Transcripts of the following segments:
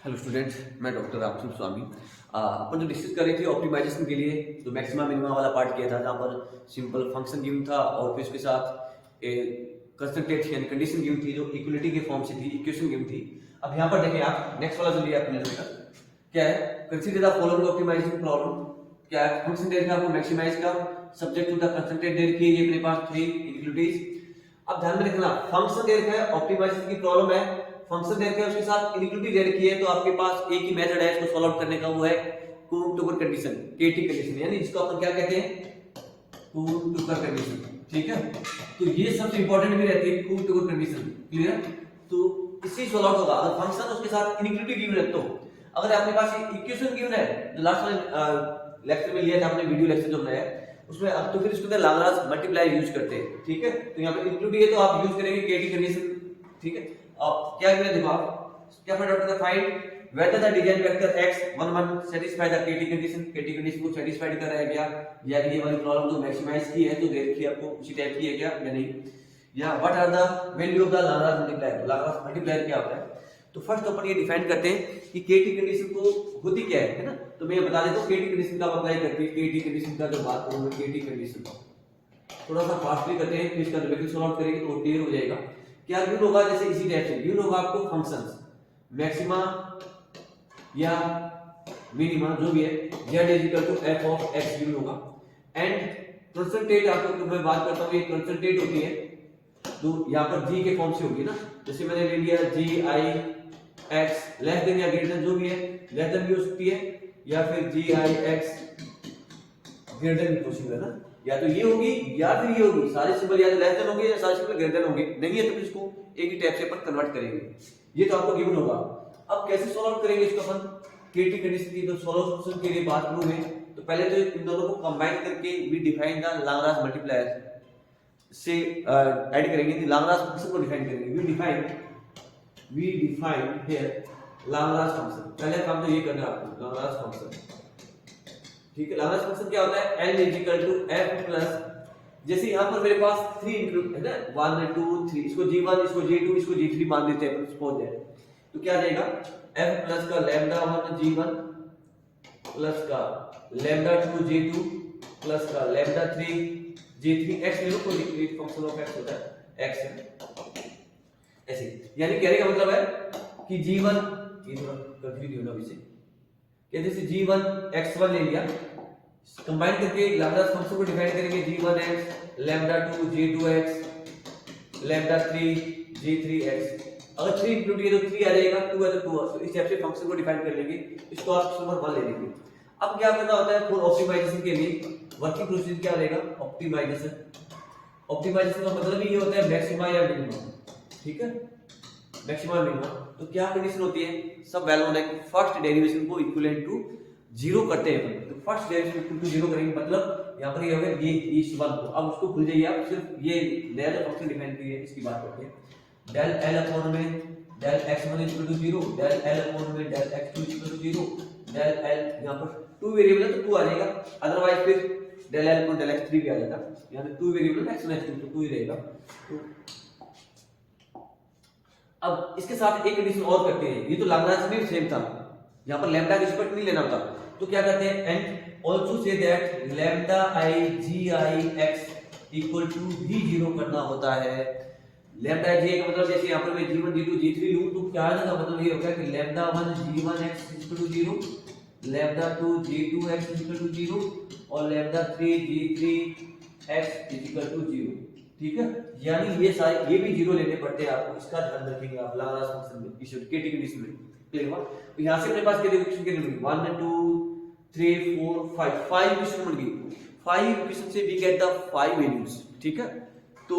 Hello students, मैं doctor रामसूर स्वामी। अपन जो discuss कर रहे थे ऑप्टिमाइजेशन के लिए तो मैक्सिमा मिनिमा वाला पार्ट किया था, जहाँ पर सिंपल फंक्शन गिवन था और फिर उसके साथ कंस्ट्रक्टेड यानी कंडीशन गिवन थी जो इक्वलिटी के फॉर्म से थी, इक्वेशन गिवन थी। अब यहाँ पर देखें आप, नेक्स्ट वाला जो लिया आपने क्या है, consider the following optimisation problem. क्या है, फंक्शन दे रखा है आपको मैक्सिमाइज का, सब्जेक्ट टू द कंस्ट्रक्टेड दे रखी है, ये अपने पास थ्री इक्वलिटीज। अब ध्यान में रखना, फंक्शन दे रखा है, ऑप्टिमाइजेशन की प्रॉब्लम है, फंक्शन दे रखा है, उसके साथ इनइक्वलिटी दे रखी है, तो आपके पास एक ही मेथड है इसको सॉल्व आउट करने का, वो है कून-टुकर कंडीशन, केटी कंडीशन, यानी जिसको अपन क्या कहते हैं, कून-टुकर कंडीशन। ठीक है, तो ये सबसे इंपॉर्टेंट भी रहती है कून-टुकर कंडीशन। क्लियर? तो इससे सॉल्व आउट होगा अगर फंक्शन उसके साथ इनइक्वलिटी गिवन है। तो अगर आपके पास इक्वेशन गिवन है, जो लास्ट वाले लेक्चर में लिया था आपने, वीडियो लेक्चर जो बनाया उसमें, अब तो फिर इसके अंदर लाग्रांज मल्टीप्लाई यूज करते हैं। ठीक है, तो यहाँ पे इनइक्वलिटी है तो आप यूज करेंगे केटी कंडीशन। ठीक है, अब क्या करें, देखो आप क्या फाइंड आउट करना, find whether the design vector x11 satisfy the KT condition, KT condition को सेटिस्फाइड कर रहा है क्या, या ये वाली प्रॉब्लम जो मैक्सिमाइज की है तो दे रखी है आपको, उसी टाइप की है क्या या नहीं, या what are the value of the Lagrange multiplier, Lagrange multiplier क्या होता है। तो फर्स्ट अपन ये डिफाइन करते हैं कि केटी कंडीशन को होती क्या है ना। तो मैं ये बता देता हूं केटी कंडीशन का अप्लाई करती है। केटी कंडीशन का जब बात करूंगा, केटी कंडीशन थोड़ा सा फास्टली करते हैं, फिर इसका डेरिवेटिव सॉल्व आउट करेंगे तो क्लियर हो जाएगा। क्या गिवन होगा, जैसे इसी टाइप से गिवन होगा आपको फंक्शंस मैक्सिमा या मिनिमा जो भी है, z equal to f of x given होगा, एंड कंसंट्रेट आपको मैं बात करता हूं, ये कंसंट्रेट होती है तो यहां पर g के फॉर्म से होगी ना, जैसे मैंने ले लिया g i x less than या ग्रेटर देन, जो भी है लेस देन भी हो सकती है, या फिर g i x greater than possible है ना, या तो ये होगी या फिर ये होगी, सारे सिंबल या तो लेस देन होंगे या सारे सिंबल ग्रेटर देन होंगे, नहीं है तो फिर इसको एक ही टाइप से अपन कन्वर्ट करेंगे। ये तो आपको गिवन होगा। अब कैसे सॉल्व आउट करेंगे इसको अपन, केटी कंडीशन की तो सॉल्यूशन के लिए बात करूं मैं, तो पहले तो इन दोनों को कंबाइन करके we define the Lagrange multiplier से ऐड करेंगे, लाग्रांज फंक्शन को डिफाइन करेंगे। We define here Lagrange function. पहले काम तो ये करना है आपको, लाग्रांज फंक्शन। ठीक है, लाग्रांज फंक्शन क्या होता है, n equal to f plus, जैसे यहां पर मेरे पास 3 इंक्लूड है ना, 1 2 3, इसको g1 इसको g2 इसको g3 मान देते हैं सपोज है, तो क्या आ जाएगा f प्लस का लैम्डा 1 g1 प्लस का लैम्डा 2 g2 प्लस का लैम्डा 3 g3 x ले लो, कोई डिक्रीज फंक्शन ऑफ x होता है x है ऐसे, यानी कहने का मतलब है कि g1, ये थोड़ा कंफ्यूज होना अभी से, कि जैसे g1 x1 ले लिया, कंबाइन करके लाग्रांज फंक्शन को डिफाइन करेंगे, g1x lambda 2 g2x lambda 3 g3x। अगर 3 इंक्लूड किए तो 3 आ जाएगा, 2 है तो 2, तो इस टाइप से फंक्शन को डिफाइन कर लेंगे, इसको आप नंबर 1 ले लेंगे। अब क्या करना होता है फॉर ऑप्टिमाइजेशन के लिए, वर्किंग प्रोसीजर क्या रहेगा, ऑप्टिमाइजेशन। ऑप्टिमाइजेशन का मतलब ये होता है मैक्सिमा या मिनिमा। ठीक है, मैक्सिमा मिनिमा, तो क्या कंडीशन होती है, सब वैल्यू होने की फर्स्ट डेरिवेशन को इक्विवेलेंट टू 0 करते हैं। तो फर्स्ट डेरिवेशन इक्वल टू 0 करेंगे, मतलब यहां पर ये होगा ये इस वन को, अब उसको भूल जाइए आप, सिर्फ ये नया जो फंक्शन डिफाइन किया है इसकी बात करते हैं। del l अपॉन में del x1 equal to 0, del l upon में del x2 equal to 0, del l यहां पर 2 वेरिएबल है तो 2 आ जाएगा, अदरवाइज फिर del l upon del x3 भी आ जाएगा, यहां पे 2 वेरिएबल है x1 x2 तो 2 ही रहेगा। तो अब इसके साथ एक कंडीशन और करते हैं, ये तो लाग्रांज में सेम था, यहां पर लैम्डा के रिस्पेक्ट नहीं लेना होता, तो क्या करते हैं, and also say that lambda i g i x equal to भी 0 करना होता है। लैम्डा जी का मतलब जैसे यहां पर मैं g1 g2 g3 लूं तो क्या आने का मतलब ये होगा कि lambda 1 g1 x equal to 0, lambda 2 g2 x equal to 0 और lambda 3 g3 x equal to 0। ठीक है, यानी ये सारे ये भी 0 लेने पड़ते हैं आपको, इसका ध्यान रखेंगे आप लाग्रांज फंक्शन में, इस केटी कंडीशन में। क्लियर हुआ? तो यहां से अपने पास कितने इक्वेशन के नंबर 1 2 3 4 5 5 इक्वेशन बन गई, 5 इक्वेशन से वी गेट द 5 वैल्यूज। ठीक है, तो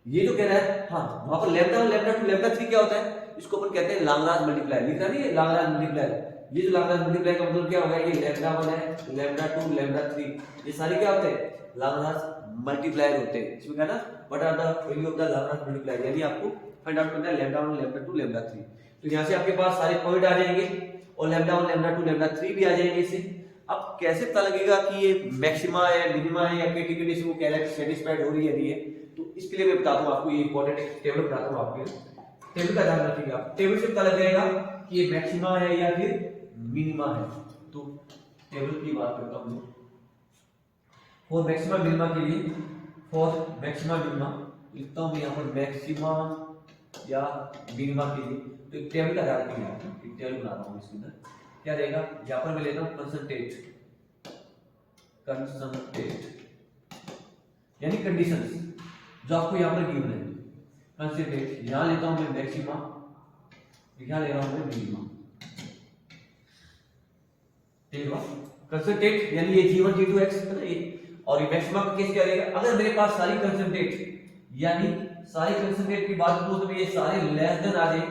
ये जो कह रहा है, हाँ वहां पर लैम्डा 1 लैम्डा 2 लैम्डा 3 क्या होता है, इसको अपन कहते हैं लाग्रांज मल्टीप्लायर। लिख रहा नहीं है लाग्रांज मल्टीप्लायर, ये जो लाग्रांज मल्टीप्लायर का मतलब क्या होगा, ये लैम्डा 1 है लैम्डा 2 लैम्डा 3, ये सारे क्या होते हैं, लाग्रांज मल्टीप्लायर होते हैं। इसमें क्या ना, what are the value of the Lagrange multiplier, यानी आपको फाइंड आउट करना है लैम्डा 1 लैम्डा 2 लैम्डा 3। तो यहां से आपके पास सारे पॉइंट आ जाएंगे और लैम्डा 1 लैम्डा 2 लैम्डा 3 भी आ जाएंगे इससे। अब कैसे पता लगेगा कि ये मैक्सिमा है मिनिमा है या केटी कंडीशन को क्या है सेटिस्फाइड हो रही है नहीं है, तो इसके लिए मैं बताता हूं आपको, ये इंपॉर्टेंट टेबल बताता हूं आपके। टेबल का ध्यान रखिएगा आप, टेबल से पता लग जाएगा कि ये मैक्सिमा है या फिर मिनिमा है। तो टेबल की बात करता हूं फॉर मैक्सिमा मिनिमा के लिए, फॉर मैक्सिमा मिनिमा लिखता हूं मैं यहाँ पर मैक्सिमा या मिनिमा के लिए। तो एक टेबल का ध्यान रखिएगा, एक टेबल बना रहा हूं, इसके अंदर क्या रहेगा, यहाँ पर मैं लेता हूं परसेंटेज, यानी कंडीशंस जो आपको यहाँ पर गिवन है। कंसेंट्रेट यहाँ लेता हूं मैं मैक्सिमा, यहाँ ले रहा हूं मैं मिनिमा, ठीक है। कंसेंट्रेट यानी ये G1 G2 X है ना ये, और ये मैक्सिमा का केस क्या रहेगा, अगर मेरे पास सारी कंसेंट्रेट यानी सारी कंसेंट्रेट की बात करूं तो ये सारे लेस देन आ जाए,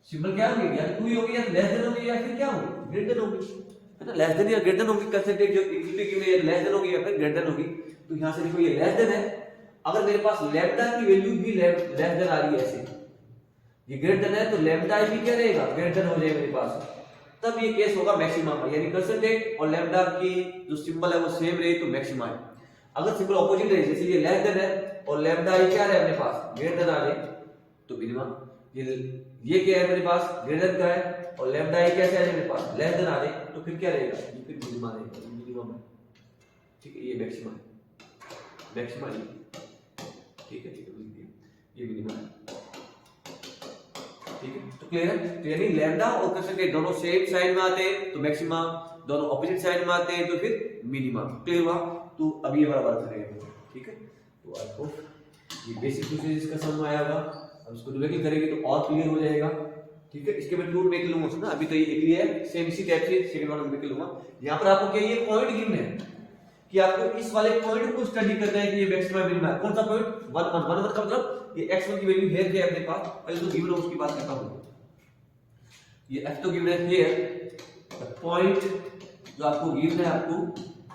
सिंबल क्या होगी, या तो 2 होगी या लेस देन होगी या फिर क्या होगी, ग्रेटर देन होगी, है ना। लेस देन या ग्रेटर देन होगी, कंसेंट्रेट जो इक्विटी गिवन है लेस देन होगी या फिर ग्रेटर देन होगी। तो यहां से देखो ये लेस देन है, अगर मेरे पास लैम्डा की वैल्यू भी लेस देन आ रही है ऐसे, ये ग्रेटर देन है तो लैम्डा भी क्या रहेगा, ग्रेटर देन हो जाएगा मेरे पास, तब ये केस होगा मैक्सिमा का, यानी कंसेंट्रेट और लैम्डा की जो सिंबल है वो सेम रहे तो मैक्सिमा है। अगर सिंबल ऑपोजिट रहे, जैसे ये लेस देन है और लैम्डा ये क्या है अपने पास, ग्रेटर देन आ जाए तो मिनिमा, ये क्या है मेरे पास, ग्रेटर देन का है और लैम्डा ये कैसे आ जाए मेरे पास, लेस देन आ जाए तो फिर क्या रहेगा, ये फिर मिनिमा रहेगा, मिनिमम है, ठीक है। ये मैक्सिमा है, मैक्सिमा ये, ठीक है, ये मिनिमा है, ठीक है। तो क्लियर है, तो यानी लैम्डा और कंसेंट्रेट दोनों सेम साइड में आते हैं तो मैक्सिमा, दोनों ऑपोजिट साइड में आते हैं तो फिर मिनिमा, क्लियर हुआ। तो अब ये वाला बात करेंगे, ठीक है। तो आई होप ये बेसिक कुछ इसका समझ आया होगा, अब इसको न्यूमेरिकल करेंगे तो और क्लियर हो जाएगा, ठीक है। इसके मैं टूल मेक लूंगा ना, अभी तो ये एक लिए है, सेम इसी टाइप से सेकंड वाला मेक लूंगा। यहां पर आपको क्या ये पॉइंट गिवन है कि आपको इस वाले पॉइंट को स्टडी करना है कि ये मैक्सिमा मिनिमा है, कौन सा पॉइंट, 1 1 1 1 का मतलब ये x1 की वैल्यू है क्या अपने पास, पहले तो गिवन है उसकी बात करता हूं। ये f तो गिवन है हियर, द पॉइंट जो आपको गिवन है आपको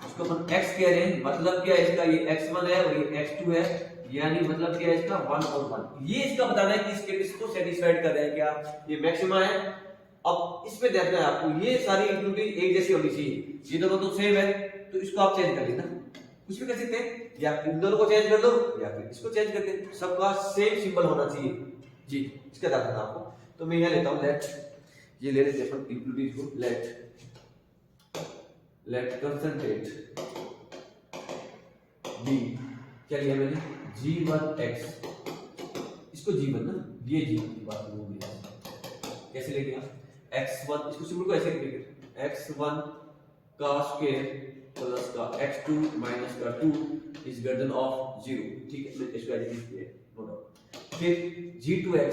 उसको अपन x कह रहे हैं, मतलब क्या है इसका, ये x1 है और ये x2 है, यानी मतलब क्या है इसका 1 और 1, ये इसका बताना है कि इस कंडीशन को सेटिस्फाइड कर रहा है क्या, ये मैक्सिमा है। अब इसमें देखना है आपको ये सारी इंक्लूडिंग एक जैसी होनी चाहिए, ये दोनों तो सेम है तो इसको आप चेंज कर लेना, कुछ भी कर सकते हैं, या इन दोनों को चेंज कर दो या फिर इसको चेंज करके, सबका सेम सिंबल होना चाहिए जी, इसका ध्यान रखना आपको। तो मैं यहां लेता हूं लेट, ये ले लेते हैं अपन इंक्लूडिंग को, लेट कंसेंट्रेट बी, क्या लिया मैंने, G1X, इसको G1 ना, ये G1 की बात हो गई, कैसे ले लिया, x1, इसको सिंबल को ऐसे लिखेंगे, x1 का स्क्वायर प्लस का x2 माइनस का 2 इज ग्रेटर देन ऑफ 0, ठीक है, मैं इसको ऐसे लिख दिया, नो डाउट। फिर G2X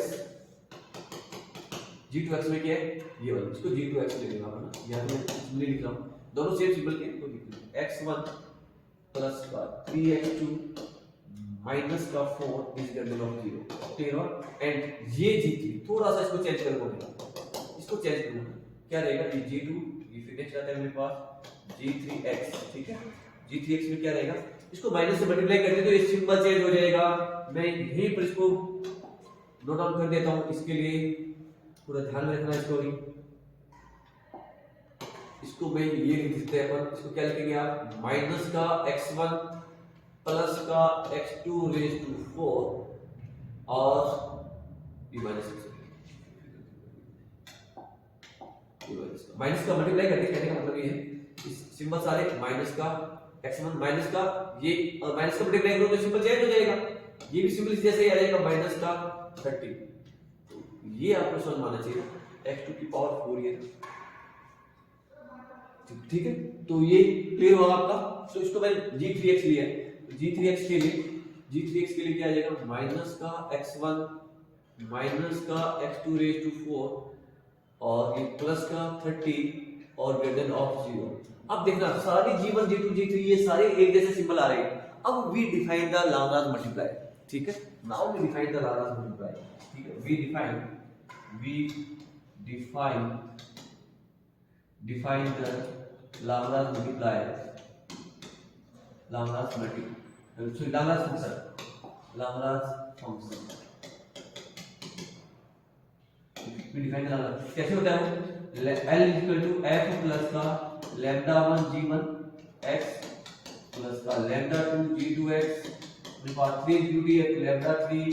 में क्या है, ये वाला, इसको G2X ले लेना अपना, यहां पे मैं सिंबल लिख रहा हूं, दोनों सेम सिंबल के तो लिख लो, x1 प्लस का 3x2 माइनस का 4 is greater than of 0, clear हुआ। एंड ये G3 थोड़ा सा इसको चेंज कर दूंगा, इसको चेंज करना क्या रहेगा, ये G2, ये फिर नेक्स्ट आता है मेरे पास G3X, ठीक है। G3X में क्या रहेगा, इसको माइनस से मल्टीप्लाई करते तो ये सिंबल चेंज हो जाएगा, मैं यहीं पर इसको नोट डाउन कर देता हूं, इसके लिए पूरा ध्यान में रखना इसको भी, इसको मैं ये लिख देते हैं अपन, इसको क्या लिखेंगे आप, माइनस का x1 प्लस का x2 रेज टू 4 और ये माइनस का मल्टीप्लाई करके, कहने का मतलब ये है इस सिंबल सारे माइनस का x1 माइनस का ये और माइनस का मल्टीप्लाई करो तो सिंबल चेंज हो जाएगा, ये भी सिंबल जैसे ही आ जाएगा माइनस का 30, तो ये आपको समझ मानना चाहिए x2 की पावर 4 ये, ठीक है। तो ये क्लियर होगा आपका। तो इसको मैंने G3X लिया है, G3X के लिए क्या आ जाएगा, माइनस का x1 माइनस का x2 रेज टू 4 और ये प्लस का 30 और ग्रेटर देन ऑफ 0। अब देखना सारी G1 G2 G3 ये सारे एक जैसे सिंबल आ रहे हैं। अब we define the lambdas multiply, ठीक है। Now we define the lambdas multiply, ठीक है। We define the lambdas multiply, lambdas function we define the lambdas कैसे होता है वो, L equal to f plus का लैम्डा 1 G1 x प्लस का लैम्डा 2 G2 x, मेरे पास 3 G2 है लैम्डा 3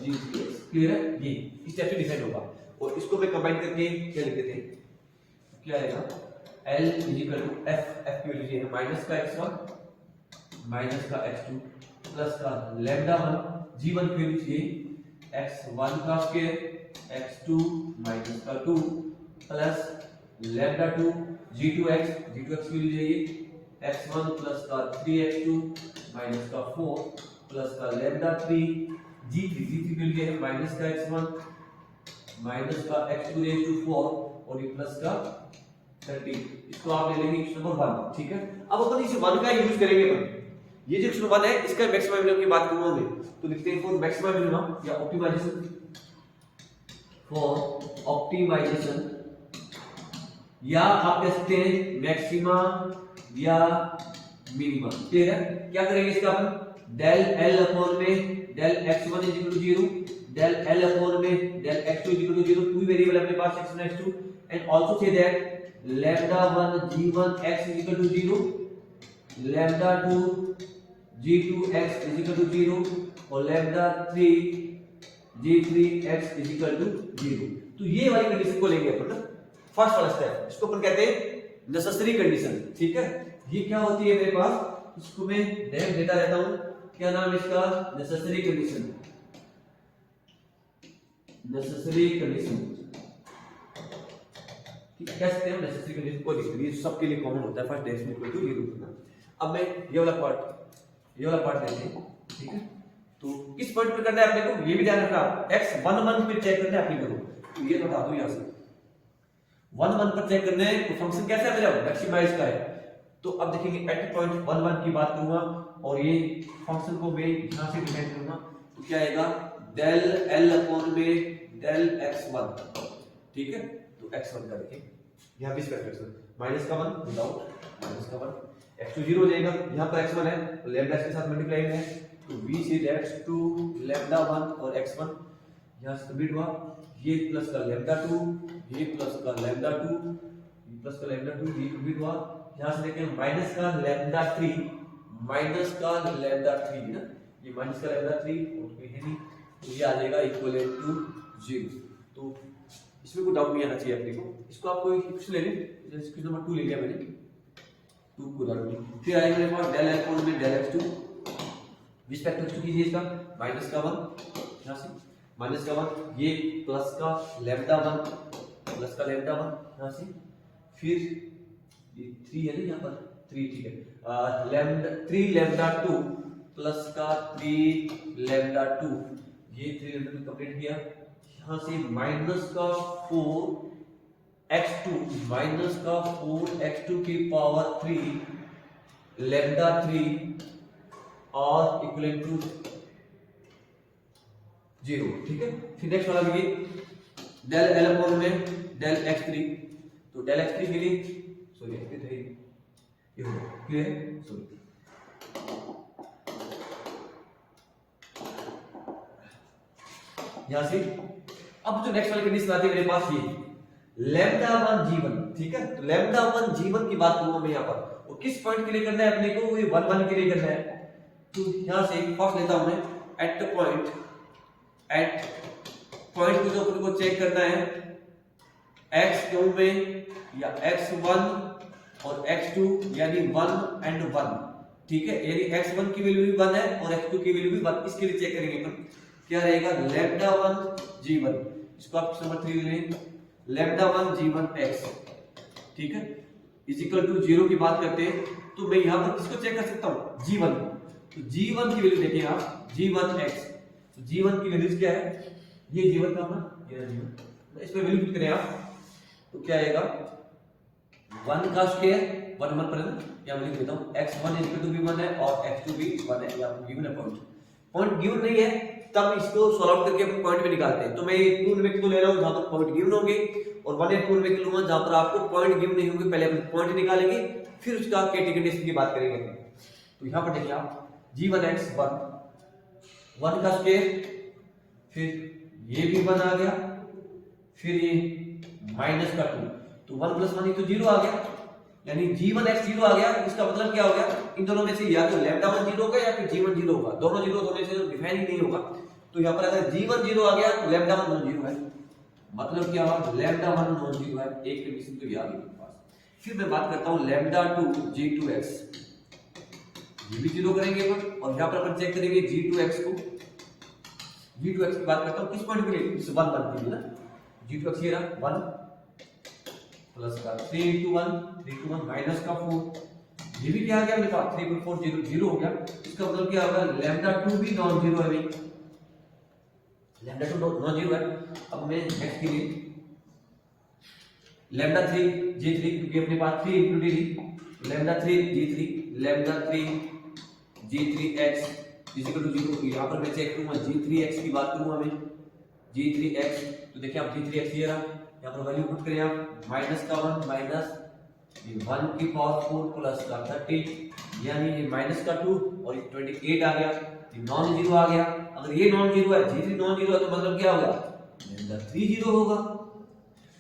G3 x, क्लियर है? ये इस टाइप से डिफाइन होगा और इसको मैं कंबाइन करके क्या लिख देते हैं, क्या आएगा L इक्वल टू एफ की वैल्यू है माइनस का x1 माइनस का x2 प्लस का लैम्डा 1 g1 की वैल्यू चाहिए x1 का स्क्वायर x2 माइनस का 2 प्लस लैम्डा 2 g2x की वैल्यू चाहिए x1 प्लस का 3x2 माइनस का 4 प्लस का लैम्डा 3 g3 की वैल्यू है माइनस का x1 माइनस का x2 रेज़ टू 4 और ये प्लस का 30। इसको आप ले लेंगे इक्वेशन नंबर 1, ठीक है। अब अपन इस 1 का यूज करेंगे अपन, ये जो इक्वेशन 1 है इसका मैक्सिमम मिनिमम की बात करूंगा मैं, तो लिखते हैं फॉर मैक्सिमम मिनिमम या ऑप्टिमाइजेशन, फॉर ऑप्टिमाइजेशन या आप कह सकते हैं मैक्सिमा या मिनिमम, ठीक है। क्या करेंगे इसका अपन डेल L अपॉन में del x1 0 del L upon में डेल x2 0, टू वेरिएबल अपने पास x1 x2 and also say that lambda 1 g1 x is equal to 0 lambda 2 g2 x is equal to 0 और lambda 3 g3 x is equal to 0। तो ये वाली condition को लेंगे अपन ना, फर्स्ट वाला स्टेप, इसको अपन कहते हैं नेसेसरी कंडीशन, ठीक है। ये क्या होती है मेरे पास, इसको मैं डायरेक्ट देता रहता हूं, क्या नाम है इसका, नेसेसरी कंडीशन, नेसेसरी कंडीशन, कह सकते हैं नेसेसरी कंडीशन को लिखते हैं, ये सबके लिए कॉमन होता है, फर्स्ट डेफिनेशन इक्वल टू ये रूल ना। अब मैं ये वाला पार्ट लेते हैं, ठीक है। तो किस पॉइंट पे करना है अपने को, ये भी ध्यान रखना, x11 पे चेक करना है अपने को, तो ये बता दो यहां से 11 पर चेक करना है, तो फंक्शन कैसा है मेरा, मैक्सिमाइज का है। तो अब देखेंगे एट पॉइंट 11 की बात करूंगा और ये फंक्शन को मैं यहां से डिफाइन करूंगा, तो क्या आएगा डेल L अपॉन में डेल x1, ठीक है। तो x1 का देखिए यहां भी स्पेक्ट्रम माइनस का 1 विदाउट माइनस का 1 x2 0 हो जाएगा, यहां पर x1 है तो लैम्डा के साथ मल्टीप्लाई है, तो v से x2 लैम्डा 1 और x1 यहां से कंप्लीट हुआ, ये प्लस का लैम्डा 2 ये प्लस का लैम्डा 2 ये प्लस का लैम्डा 2 ये कंप्लीट हुआ, यहां से देखें माइनस का लैम्डा 3 माइनस का लैम्डा 3 ना, ये माइनस का लैम्डा 3 और कोई है नहीं, तो ये आ जाएगा इक्वल टू 0। तो इसमें कोई डाउट नहीं आना चाहिए अपने को, इसको आप कोई कुछ ले लें, जैसे क्वेश्चन नंबर 2 ले लिया मैंने, 2 को डाल दिया, फिर आएगा मेरे पास डेल x1 में डेल x2 रिस्पेक्ट टू कीजिए इसका माइनस का 1 यहां से माइनस का 1 ये प्लस का लैम्डा 1 प्लस का लैम्डा 1 यहां से, फिर ये 3 है ना यहां पर 3, ठीक है, लैम्डा 3 लैम्डा 2 प्लस का 3 लैम्डा 2 ये 3 लैम्डा 2 कंप्लीट किया, यहां से माइनस का 4 x2 माइनस का 4 x2 की पावर 3 लैम्डा 3 और इक्वल टू 0, ठीक है। फिर नेक्स्ट वाला भी डेल L अपॉन में डेल x3, तो डेल x3 के लिए सॉरी x3 ये हो क्लियर है, सॉरी यहां से अब जो नेक्स्ट वाली कंडीशन आती है मेरे पास ये लैम्डा 1 g1, ठीक है। तो लैम्डा 1 g1 की बात करूंगा मैं यहां पर, और किस पॉइंट के लिए करना है अपने को, ये 1 1 के लिए करना है। तो यहां से फर्स्ट लेता हूं मैं एट पॉइंट को जो अपन को चेक करना है x2 में या x1 और x2 यानी 1 एंड 1, ठीक है, यानी x1 की वैल्यू भी 1 है और x2 की वैल्यू भी 1, इसके लिए चेक करेंगे अपन क्या रहेगा लैम्डा 1 g1, इसको आप नंबर 3 ले लें, लैम्डा 1 g1 x, ठीक है, इज इक्वल टू 0 की बात करते हैं, तो मैं यहां पर किसको चेक कर सकता हूं g1, तो g1 की वैल्यू देखिए आप g1 x, तो g1 की वैल्यू क्या है, ये g1 का अपना ये g1, इस पे वैल्यू पुट करें आप, तो क्या आएगा 1 का स्क्वायर 1 1 पर क्या मैं लिख देता हूं x1 इक्वल टू भी 1 है और x2 भी 1 है, ये आपको गिवन है पॉइंट गिवन नहीं है तब इसको सॉल्व आउट करके हम पॉइंट पे निकालते हैं। तो मैं ये टू वेक्टर ले रहा हूं जहां पर पॉइंट गिवन होंगे और 1 8 टू वेक्टर लूंगा जहां पर आपको पॉइंट गिवन नहीं होंगे, पहले अपन पॉइंट निकालेंगे फिर उसका कंडीशन की बात करेंगे। तो यहां पर देखिए आप g1x 1 का स्क्वायर, फिर ये भी 1 आ गया, फिर ये माइनस का 2, तो 1 प्लस 1 तो 0 आ गया, यानी g1x 0 आ गया। इसका मतलब क्या हो गया, इन दोनों में से या तो लैम्डा 1 0 होगा या फिर g1 0 होगा, दोनों 0 होने से डिफाइन ही नहीं होगा। तो यहाँ पर अगर G1 0 आ गया तो लैम्डा 1 नॉन जीरो है, मतलब क्या हुआ, लैम्डा 1 नॉन जीरो है, एक कंडीशन तो ये आ गई मेरे पास। फिर मैं बात करता हूँ लैम्डा 2 G2x, ये भी जीरो करेंगे अपन, और यहाँ पर अपन चेक करेंगे G2x को, G2x की बात करता हूँ किस पॉइंट के लिए, इस 1 1 के लिए ना, G2x ये रहा 1 प्लस का 3 into 1 माइनस का 4, ये भी क्या आ गया मेरे पास 3 4 0 0 हो गया। इसका मतलब क्या होगा, लैम्डा 2 भी नॉन जीरो है भाई, लैम्डा 2 नॉन जीरो है। अब मैं नेक्स्ट के लिए लैम्डा 3 G3, क्योंकि अपने पास 3 into d ली, lambda 3 G3 lambda 3 G3x is equal to 0। यहाँ पर मैं चेक करूंगा G3x की बात करूंगा मैं, G3x तो देखिए आप G3x ये रहा, यहाँ पर वैल्यू पुट करें आप माइनस का 1 माइनस 1 की पावर 4 प्लस का 30, यानी ये माइनस का 2 और 28 आ गया, ये नॉन जीरो आ गया। अगर ये नॉन जीरो है, G3 नॉन जीरो है, तो मतलब क्या होगा, लैम्डा 3 जीरो होगा।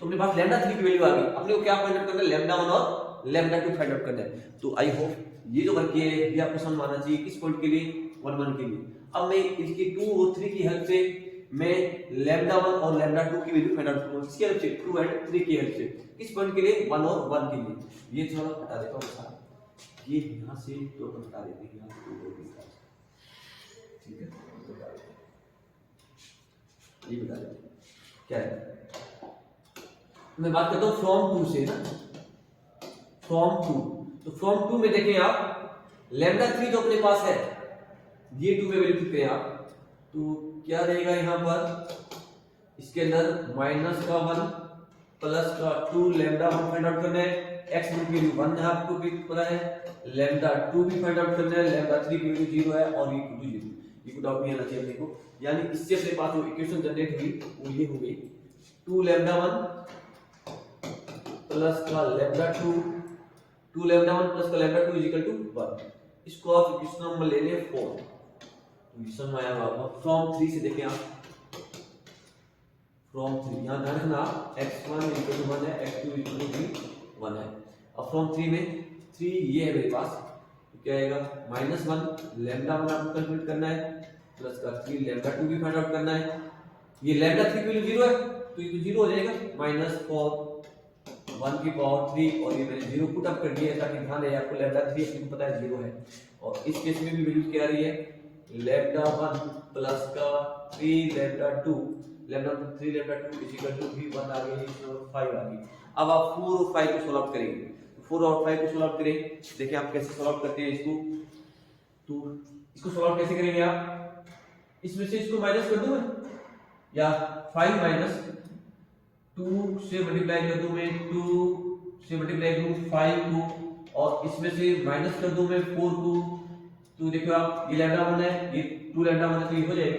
तो अपने पास लैम्डा 3 की वैल्यू आ गई, अपने को क्या फाइंड आउट करना है, लैम्डा 1 और लैम्डा 2 फाइंड आउट करना है। तो आई होप ये जो वर्क है ये आपको समझ आना चाहिए, किस पॉइंट के लिए, 1 1 के लिए। अब मैं इसकी 2 और 3 की हेल्प से मैं लैम्डा 1 और लैम्डा 2 की वैल्यू फाइंड आउट करूंगा, किसकी हेल्प से, 2 एंड 3 की हेल्प से। किस पॉइंट के लिए, 1 और 1 के लिए। ये थोड़ा हटा देता हूं सारा, ये यहां से तो हटा देते हैं, यहां से 2 और 3, ठीक है, ये बता देते क्या है। मैं बात करता हूं फ्रॉम 2 से ना, फ्रॉम 2, तो फ्रॉम 2 में देखें आप लैम्डा 3 जो अपने पास है, ये 2 में वैल्यू लिखते हैं आप, तो क्या रहेगा यहाँ पर, इसके अंदर माइनस का 1 प्लस का 2 लैम्डा 1 फाइंड आउट करना है, x की वैल्यू 1 है आपको भी पता है, लैम्डा 2 भी फाइंड आउट करना है, लैम्डा 3 की वैल्यू 0 है और ये 2 0, ये कोई डाउट नहीं आना चाहिए अपने को। यानी इससे अपने पास जो इक्वेशन जनरेट हुई वो ये हो गई, 2 लैम्डा 1 प्लस का लैम्डा 2 लैम्डा 1 प्लस का लैम्डा 2 इज इक्वल टू 1। इसको आप इक्वेशन नंबर ले लें 4, तो इक्वेशन में आया होगा फ्रॉम 3 से देखें आप, फ्रॉम 3 यहां ध्यान रखना, x1 इक्वल टू 1 है, x2 इक्वल टू भी 1 है। अब फ्रॉम 3 में 3 ये है मेरे पास, तो क्या आएगा, माइनस 1 लैम्डा 1 आपको कैलकुलेट करना है, प्लस का 3 लैम्डा 2 भी फाइंड आउट करना है। ये लैम्डा 3 की वैल्यू 0 है, तो ये तो 0 हो जाएगा, माइनस 4 1 की पावर 3, और ये मैंने 0 पुट अप कर दिया है ताकि ध्यान रहे आपको, लैम्डा 3 आपको पता है 0 है। और इस केस में भी वैल्यू क्या आ रही है, लैम्डा 1 प्लस का 3 lambda 2 lambda 3 lambda 2 is equal to भी 1 आ गई, 5 आ गई। अब आप 4 और 5 को सॉल्व करेंगे, 4 और 5 को सॉल्व करें, देखिए आप कैसे सॉल्व करते हैं इसको। तो इसको सॉल्व कैसे करेंगे आप, इसमें से इसको माइनस कर दूं मैं, या 5 माइनस 2 से मल्टीप्लाई कर दूं मैं, 2 से मल्टीप्लाई करूं 5 को, और इसमें से माइनस कर दूं मैं 4 को, तो देखो आप ये लैम्डा 1 है, ये 2 लैम्डा 1 है, तो ये हो जाएगा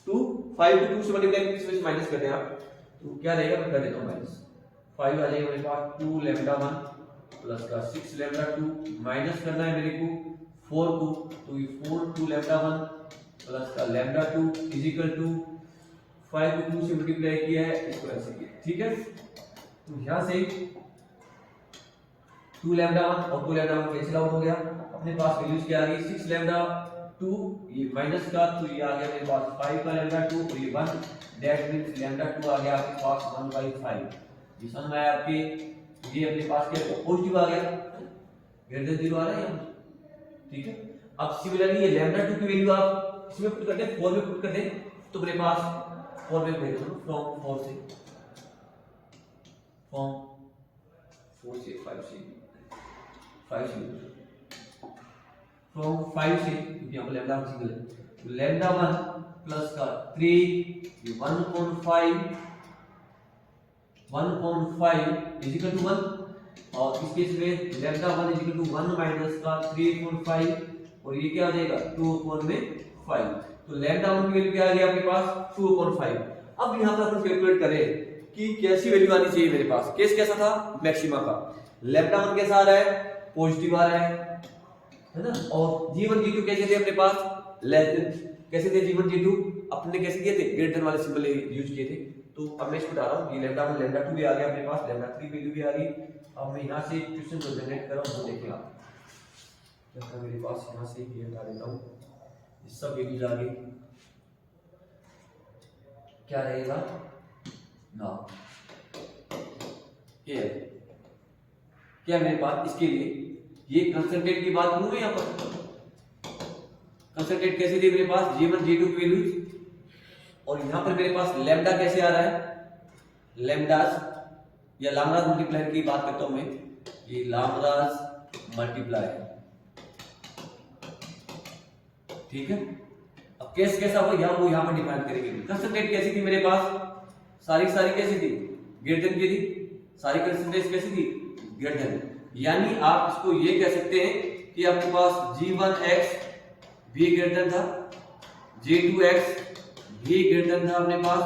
2 5 को 2 से मल्टीप्लाई करके इसमें से माइनस कर दें आप, तो क्या रहेगा, मैं कर देता हूं माइनस 5 आ जाएगा मेरे पास, 2 लैम्डा 1 प्लस का 6 लैम्डा 2 माइनस करना है मेरे को 4 को, तो ये 4 2 लैम्डा 1 प्लस का लैम्डा 2 इज इक्वल टू 5 को 2 से मल्टीप्लाई किया है, इसको ऐसे किया, ठीक है। तो यहां से 2 लैम्डा 1 और 2 लैम्डा 1 कैंसिल आउट हो गया, अपने पास वैल्यूज क्या आ गई, 6 लैम्डा 2 ये माइनस का, तो ये आ गया मेरे पास 5 का लैम्डा 2 और ये 1, दैट मींस लैम्डा 2 आ गया आपके पास 1/5। ये समझ में आया आपके, ये अपने पास क्या पॉजिटिव आ गया, ग्रेटर देन 0 आ रहा है यहाँ, ठीक है। अब सिमिलरली ये लैम्डा 2 की वैल्यू आप इसमें पुट कर दें, 4 में पुट कर दें, तो अपने पास 4 में भेज दो, फ्रॉम 4 से 5 से 5 से फ्रॉम 5 से, क्योंकि यहाँ पर लैम्डा सिंगल है, तो लैम्डा 1 प्लस का 3 ये 1/5 इज इक्वल टू 1, और इस केस में lambda 1 is equal to 1 minus का 3/5, और ये क्या आ जाएगा 2/5। तो लैम्डा 1 की वैल्यू क्या आ गई आपके पास 2/5। अब यहाँ पर अपन कैलकुलेट करें कि कैसी वैल्यू आनी चाहिए मेरे पास, केस कैसा था, मैक्सिमा का, लैम्डा 1 कैसा आ रहा है, पॉजिटिव आ रहा है ना, और G1 G2 कैसे थे अपने पास, लेस देन, कैसे थे G1 G2 अपने कैसे किए थे, ग्रेटर वाले सिंबल यूज किए थे। तो अब मैं इसको डाल रहा हूं, ये लैम्डा 1 लैम्डा 2 भी आ गया अपने पास, लैम्डा 3 वैल्यू भी आ गई। अब मैं यहां से इक्वेशन को जनरेट कर रहा हूं, वो देखिए आप, क्या मेरे पास यहां से ये हटा देता हूं, ये सब वैल्यूज आ गई, क्या रहेगा ना एयर। क्या मेरे पास इसके लिए ये कंसंट्रेट की बात करूं यहाँ पर, कंसंट्रेट कैसे थी मेरे पास J1 J2 की वैल्यूज, और यहां पर मेरे पास लैम्डा कैसे आ रहा है, लैम्डास या लामराज मल्टीप्लायर की बात करता हूं मैं, ये लामराज मल्टीप्लायर, ठीक है। अब केस कैसा होगा वो यहां पर डिफाइन करेंगे। कंसंट्रेट कैसी थी मेरे पास, सारी कैसी थी, ग्रेटर की थी, सारी कंसंट्रेट कैसी थी, ग्रेटर। यानी आप इसको ये कह सकते हैं कि आपके पास G1X भी ग्रेटर था, J2X भी ग्रेटर था अपने पास,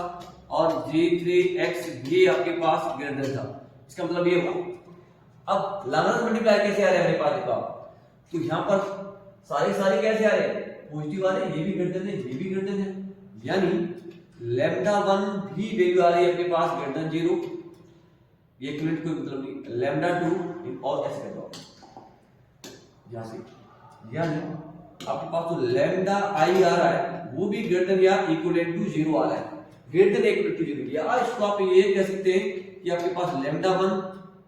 और J3X भी आपके पास ग्रेटर था। इसका मतलब ये हुआ। अब लामराज मल्टीप्लायर कैसे आ रहे हैं मेरे पास देखो, तो यहां पर सारे कैसे आ रहे हैं, पॉजिटिव आ रहे हैं, ये भी ग्रेटर है, ये भी ग्रेटर है, यानी लैम्डा 1 भी वैल्यू आ रही है अपने पास ग्रेटर देन 0, ये इक्विवेलेंट कोई मतलब नहीं, लैम्डा 2 और ऐसे कर दो यहां से, यानी आपके पास जो लैम्डा आई आ रहा है वो भी ग्रेटर या इक्विवेलेंट टू 0 आ रहा है, ग्रेटर देन इक्वल टू 0, या इसको आप ये कह सकते हैं कि आपके पास लैम्डा 1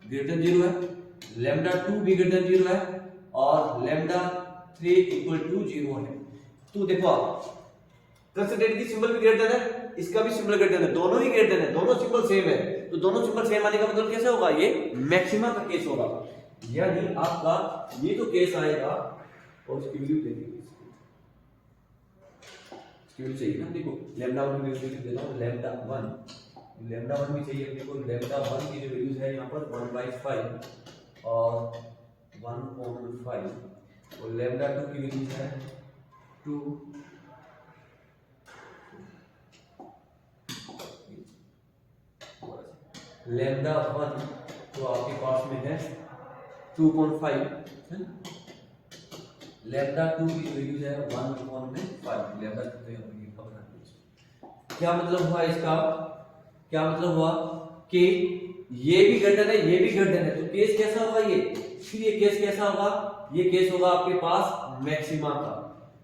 ग्रेटर देन 0 है, लैम्डा 2 भी ग्रेटर देन 0 है, और लैम्डा 3 इक्वल टू 0 है। तो देखो आप कंसंट्रेट की सिंबल भी ग्रेटर है, इसका भी सिंबल ग्रेटर है, दोनों ही ग्रेटर है, दोनों सिंबल सेम है, तो दोनों सिंबल सेम आने का मतलब कैसे होगा, ये मैक्सिमम का केस होगा। यानी आपका ये जो केस आएगा और उसकी वैल्यू देखेंगे, इसकी वैल्यू चाहिए ना, देखो लैम्डा 1 की वैल्यू दे रहा हूं, लैम्डा 1 भी चाहिए, देखो लैम्डा 1 की जो वैल्यूज है यहां पर 1/5 और 1/5, और लैम्डा 2 की वैल्यूज है 2, लैम्डा 1 तो आपके पास में है 2.5 है, लैम्डा 2 की वैल्यूज है 1/5, लैम्डा 2 क्या मतलब हुआ इसका, क्या मतलब हुआ कि ये भी ग्रेटर है, ये भी ग्रेटर है, तो केस कैसा होगा ये, फिर ये केस कैसा होगा, ये केस होगा आपके पास मैक्सिमा का,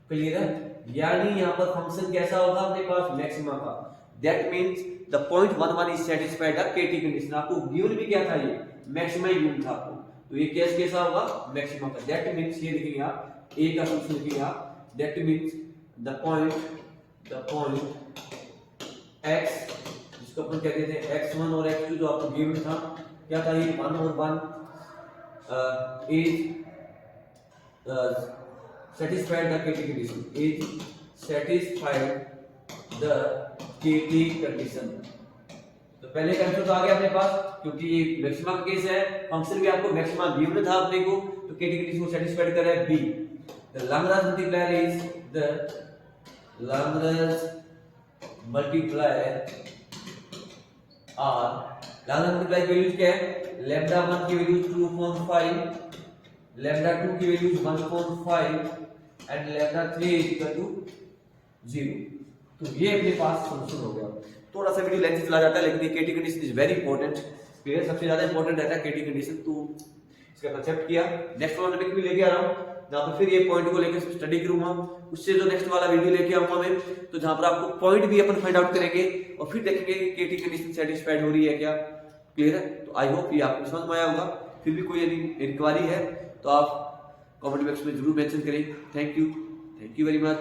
क्लियर है। यानी यहाँ पर फंक्शन कैसा होगा अपने पास, मैक्सिमा का, that means the point 1 1 is satisfied the KT condition. आपको गिवन भी क्या था, ये मैक्सिमा ही गिवन था आपको, तो ये केस कैसा होगा, मैक्सिमा का, दैट मींस ये लिखेंगे आप ए का फंक्शन लिखेंगे आप, that means the point x, जिसको अपन कहते थे x1 और x2 जो आपको गिवन था, क्या था ये 1 और 1 is satisfied the KT condition, is satisfied the KT condition। तो पहले का आंसर तो आ गया अपने पास, क्योंकि ये मैक्सिमा का केस है, फंक्शन भी आपको मैक्सिमा गिवन था अपने को, तो KT कंडीशन को सेटिस्फाइड कर रहा है B. The lambdas multiplier is the lambdas multiplier और लैम्ब्डा मल्टीप्लाई की वैल्यूज क्या है, लैम्ब्डा 1 की वैल्यूज 2.5, लैम्ब्डा 2 की values 1.5 and lambda 3 is equal to 0। तो ये अपने पास सॉल्यूशन हो गया। थोड़ा सा वीडियो लेंथ चला जाता है, लेकिन ये KT condition is very important, clear, सबसे ज्यादा इंपॉर्टेंट रहता है केटी कंडीशन। तो इसका कंसेप्ट किया, नेक्स्ट वाला टॉपिक भी लेके आ रहा हूं, जहां पर फिर ये पॉइंट को लेकर स्टडी करूंगा, उससे जो नेक्स्ट वाला वीडियो लेके आऊंगा मैं, तो जहां पर आपको पॉइंट भी अपन फाइंड आउट करेंगे और फिर देखेंगे कि केटी कंडीशन सेटिस्फाइड हो रही है क्या, क्लियर है। तो आई होप ये आपको समझ में आया होगा। फिर भी कोई यदि इंक्वायरी है तो आप कमेंट बॉक्स में जरूर मेंशन करें। Thank you very much.